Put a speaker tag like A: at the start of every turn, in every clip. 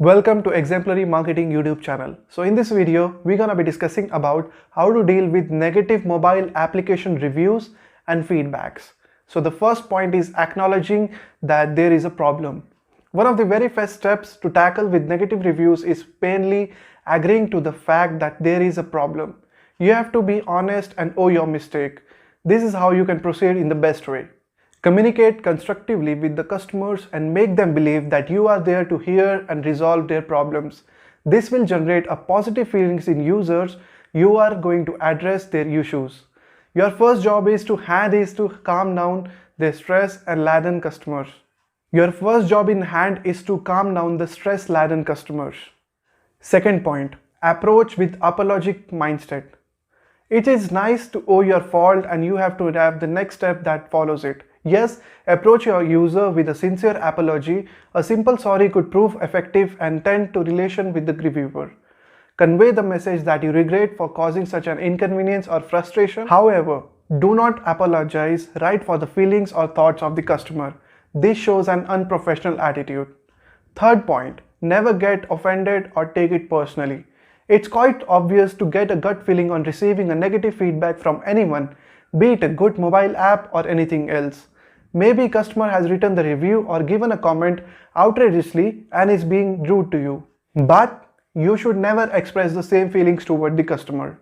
A: Welcome to Exemplary Marketing YouTube channel. So in this video, we're gonna be discussing about how to deal with negative mobile application reviews and feedbacks. So the first point is acknowledging that there is a problem. One of the very first steps to tackle with negative reviews is plainly agreeing to the fact that there is a problem. You have to be honest and own your mistake. This is how you can proceed in the best way. Communicate constructively with the customers and make them believe that you are there to hear and resolve their problems. This will generate a positive feelings in users. You are going to address their issues. Your first job is to calm down their stress and laden customers. Your first job in hand is to calm down the stress-laden customers. Second point, approach with apologetic mindset. It is nice to own your fault and you have to have the next step that follows it. Yes, approach your user with a sincere apology. A simple sorry could prove effective and tend to relation with the reviewer. Convey the message that you regret for causing such an inconvenience or frustration. However, do not apologize right for the feelings or thoughts of the customer. This shows an unprofessional attitude. Third point, never get offended or take it personally. It's quite obvious to get a gut feeling on receiving a negative feedback from anyone, be it a good mobile app or anything else. Maybe customer has written the review or given a comment outrageously and is being rude to you. But you should never express the same feelings toward the customer.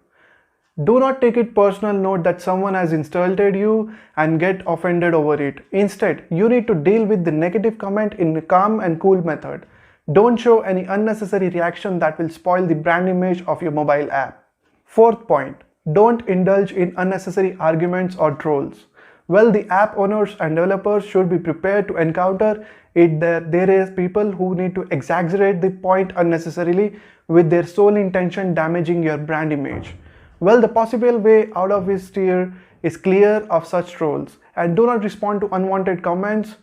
A: Do not take it personal note that someone has insulted you and get offended over it. Instead, you need to deal with the negative comment in a calm and cool method. Don't show any unnecessary reaction that will spoil the brand image of your mobile app. Fourth point, don't indulge in unnecessary arguments or trolls. Well, the app owners and developers should be prepared to encounter it that there is people who need to exaggerate the point unnecessarily with their sole intention damaging your brand image. Well, the possible way out of this tier is clear of such trolls and do not respond to unwanted comments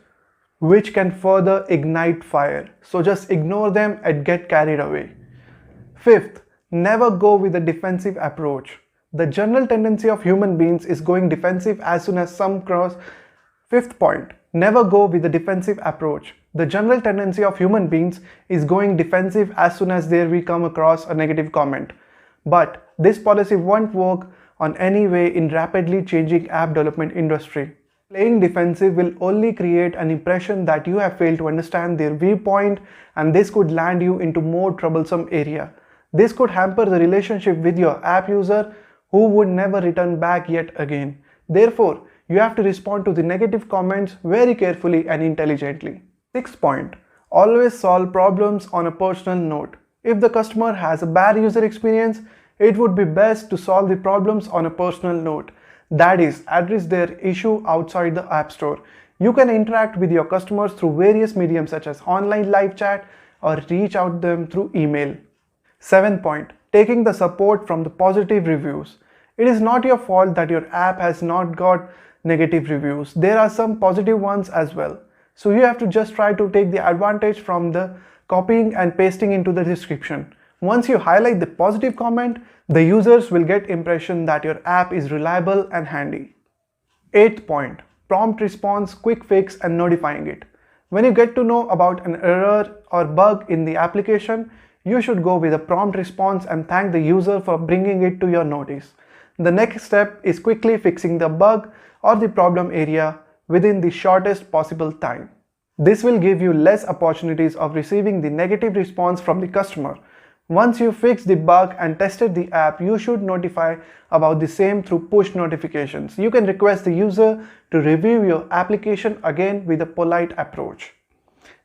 A: which can further ignite fire. So just ignore them and get carried away. Fifth, never go with a defensive approach. The general tendency of human beings is going defensive as soon as some cross. Fifth point, never go with a defensive approach. The general tendency of human beings is going defensive as soon as we come across a negative comment. But this policy won't work on any way in rapidly changing app development industry. Playing defensive will only create an impression that you have failed to understand their viewpoint, and this could land you into more troublesome area. This could hamper the relationship with your app user who would never return back yet again. Therefore, you have to respond to the negative comments very carefully and intelligently. Sixth point, always solve problems on a personal note. If the customer has a bad user experience, it would be best to solve the problems on a personal note. That is, address their issue outside the app store. You can interact with your customers through various mediums such as online live chat or reach out them through email. Seventh point, taking the support from the positive reviews. It is not your fault that your app has not got negative reviews. There are some positive ones as well. So you have to just try to take the advantage from the copying and pasting into the description. Once you highlight the positive comment, the users will get impression that your app is reliable and handy. Eighth point, prompt response, quick fix and notifying it. When you get to know about an error or bug in the application, you should go with a prompt response and thank the user for bringing it to your notice. The next step is quickly fixing the bug or the problem area within the shortest possible time. This will give you less opportunities of receiving the negative response from the customer. Once you fix the bug and tested the app, you should notify about the same through push notifications. You can request the user to review your application again with a polite approach.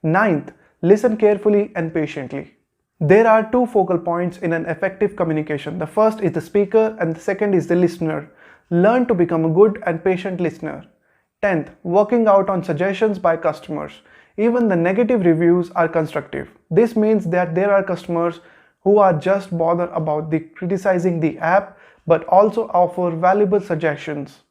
A: Ninth, listen carefully and patiently. There are two focal points in an effective communication. The first is the speaker and the second is the listener. Learn to become a good and patient listener. 10th, working out on suggestions by customers. Even the negative reviews are constructive. This means that there are customers who are just bothered about criticizing the app but also offer valuable suggestions.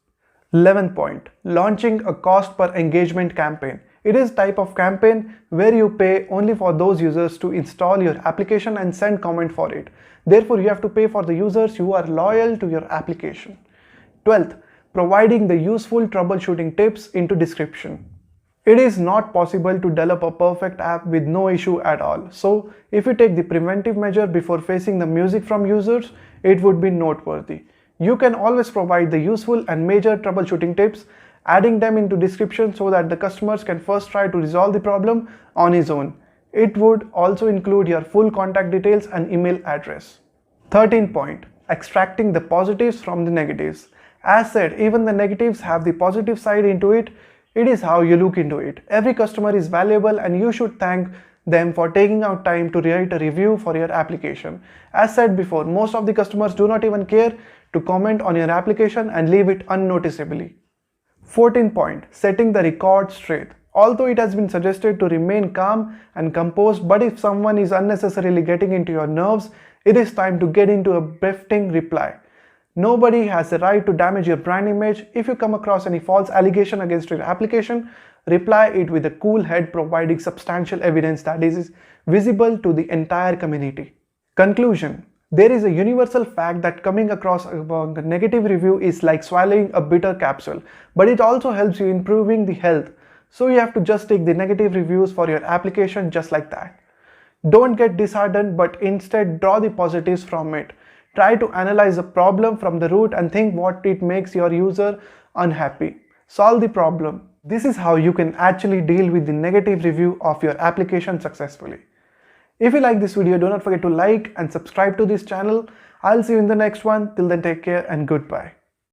A: 11th point, launching a cost per engagement campaign. It is a type of campaign where you pay only for those users to install your application and send comment for it. Therefore, you have to pay for the users who are loyal to your application. 12th, providing the useful troubleshooting tips into description. It is not possible to develop a perfect app with no issue at all. So if you take the preventive measure before facing the music from users, it would be noteworthy. You can always provide the useful and major troubleshooting tips, adding them into description so that the customers can first try to resolve the problem on his own. It would also include your full contact details and email address. 13th point, extracting the positives from the negatives. As said, even the negatives have the positive side into it. It is how you look into it. Every customer is valuable and you should thank them for taking out time to write a review for your application. As said before, most of the customers do not even care to comment on your application and leave it unnoticeably. 14th point, setting the record straight. Although it has been suggested to remain calm and composed, but if someone is unnecessarily getting into your nerves, it is time to get into a breathtaking reply. Nobody has the right to damage your brand image. If you come across any false allegation against your application, reply it with a cool head, providing substantial evidence that is visible to the entire community. Conclusion. There is a universal fact that coming across a negative review is like swallowing a bitter capsule, but it also helps you improving the health. So you have to just take the negative reviews for your application just like that. Don't get disheartened, but instead draw the positives from it. Try to analyze the problem from the root and think what it makes your user unhappy. Solve the problem. This is how you can actually deal with the negative review of your application successfully. If you like this video, do not forget to like and subscribe to this channel. I'll see you in the next one. Till then, take care and goodbye.